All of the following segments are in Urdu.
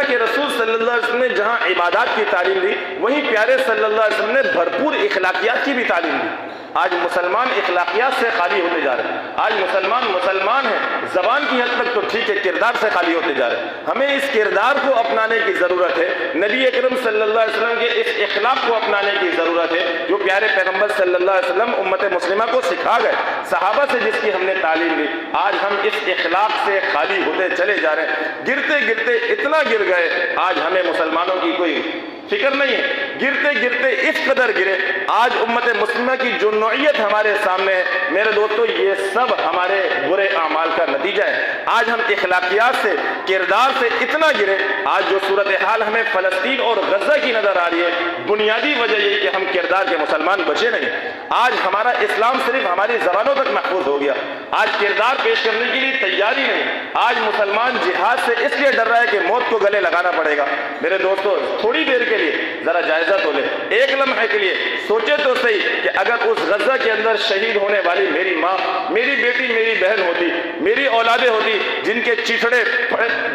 اللہ کے رسول صلی اللہ علیہ وسلم نے جہاں عبادات کی تعلیم دی، وہیں پیارے صلی اللہ علیہ وسلم نے بھرپور اخلاقیات کی بھی تعلیم دی۔ آج مسلمان اخلاقیات سے خالی ہوتے جا رہے ہیں۔ آج مسلمان ہیں، زبان کی حد تک تو ٹھیک ہے، کردار سے خالی ہوتے جا رہے ہیں۔ ہمیں اس کردار کو اپنانے کی ضرورت ہے، نبی اکرم صلی اللہ علیہ وسلم کے اس اخلاق کو اپنانے کی ضرورت ہے جو پیارے پیغمبر صلی اللہ علیہ وسلم امت مسلمہ کو سکھا گئے، صحابہ سے جس کی ہم نے تعلیم لی۔ آج ہم اس اخلاق سے خالی ہوتے چلے جا رہے ہیں، گرتے گرتے اتنا گر گئے، آج ہمیں مسلمانوں کی کوئی فکر نہیں ہے، گرتے گرتے اس قدر گرے۔ آج امت مسلمہ کی جو نوعیت ہمارے سامنے ہے میرے دوستو، یہ سب ہمارے برے اعمال کا نتیجہ ہے۔ آج ہم اخلاقیات سے، کردار سے اتنا گرے۔ آج جو صورتحال ہمیں فلسطین اور غزہ کی نظر آ رہی ہے، بنیادی وجہ یہی کہ ہم کردار کے مسلمان بچے نہیں۔ آج ہمارا اسلام صرف ہماری زبانوں تک محفوظ ہو گیا، آج کردار پیش کرنے کے لیے تیاری نہیں۔ آج مسلمان جہاد سے اس لیے ڈر رہا ہے کہ موت کو گلے لگانا پڑے گا۔ میرے دوستو، تھوڑی دیر کے لیے ذرا جائزہ تو لے، ایک لمحے کے لیے سوچے تو صحیح کہ اگر اس غزہ کے اندر شہید ہونے والی میری ماں، میری بیٹی، میری بہن ہوتی، میری اولادیں ہوتی، جن کے چیتھڑے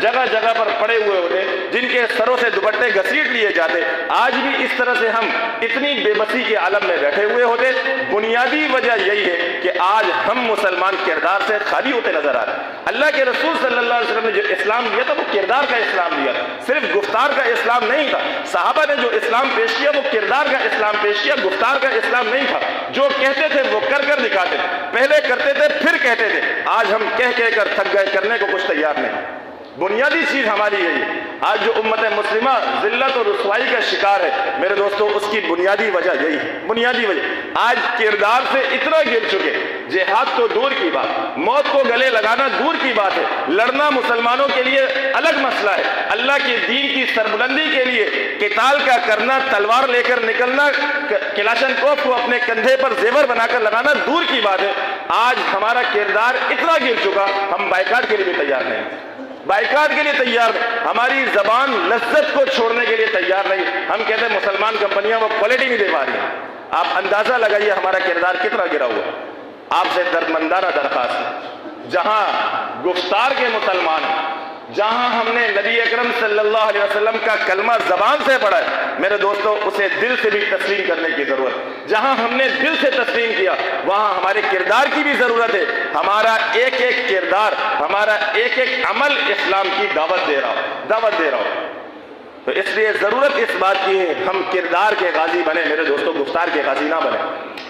جگہ جگہ پر پڑے ہوئے ہوتے، جن کے سروں سے دوپٹے گھسیٹ لیے جاتے، آج بھی اس طرح سے ہم اتنی بے بسی کے عالم میں بیٹھے ہوئے ہوتے۔ بنیادی وجہ یہی ہے کہ آج ہم مسلمان کردار سے خالی ہوتے نظر آ رہے ہیں۔ اللہ کے رسول صلی اللہ علیہ وسلم نے جو اسلام دیا تھا وہ کردار کا اسلام دیا تھا، صرف گفتار کا اسلام نہیں تھا۔ صحابہ نے جو اسلام پیش کیا وہ کردار کا اسلام پیش کیا، گفتار کا اسلام نہیں تھا۔ جو کہتے تھے وہ کر کر دکھاتے تھے، پہلے کرتے تھے پھر کہتے تھے۔ آج ہم کہہ کر تھک گئے، کرنے کو کچھ تیار نہیں۔ بنیادی چیز ہماری یہی ہے۔ آج جو امت مسلمہ ذلت اور رسوائی کا شکار ہے میرے دوستو، اس کی بنیادی وجہ یہی ہے، بنیادی وجہ۔ آج کردار سے اتنا گر چکے، جہاد تو دور کی بات، موت کو گلے لگانا دور کی بات ہے، لڑنا مسلمانوں کے لیے الگ مسئلہ ہے۔ اللہ کے دین کی سربلندی کے لیے قتال کا کرنا، تلوار لے کر نکلنا، کلاشنکوف کو اپنے کندھے پر زیور بنا کر لگانا دور کی بات ہے۔ آج ہمارا کردار اتنا گر چکا، ہم بائیکاٹ کے لیے بھی تیار نہیں، بائیکاٹ کے لیے تیار نہیں، ہماری زبان لذت کو چھوڑنے کے لیے تیار نہیں۔ ہم کہتے ہیں مسلمان کمپنیاں وہ کوالٹی نہیں دے پا رہی ہیں۔ آپ اندازہ لگائیے ہمارا کردار کتنا گرا ہوا۔ آپ سے دردمندانہ درخواست ہے، جہاں گفتار کے مسلمان ہیں، جہاں ہم نے نبی اکرم صلی اللہ علیہ وسلم کا کلمہ زبان سے پڑھا ہے میرے دوستو، اسے دل سے بھی تسلیم کرنے کی ضرورت ہے۔ جہاں ہم نے دل سے تسلیم کیا وہاں ہمارے کردار کی بھی ضرورت ہے۔ ہمارا ایک ایک کردار، ہمارا ایک ایک عمل اسلام کی دعوت دے رہا ہو۔ تو اس لیے ضرورت اس بات کی ہے ہم کردار کے غازی بنے میرے دوستو، گفتار کے غازی نہ بنے۔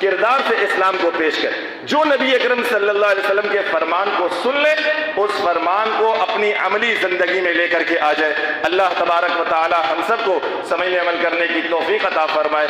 کردار سے اسلام کو پیش کر، جو نبی اکرم صلی اللہ علیہ وسلم کے فرمان کو سن لے، اس فرمان کو اپنی عملی زندگی میں لے کر کے آ جائے۔ اللہ تبارک و تعالی ہم سب کو سمجھنے عمل کرنے کی توفیق عطا فرمائے۔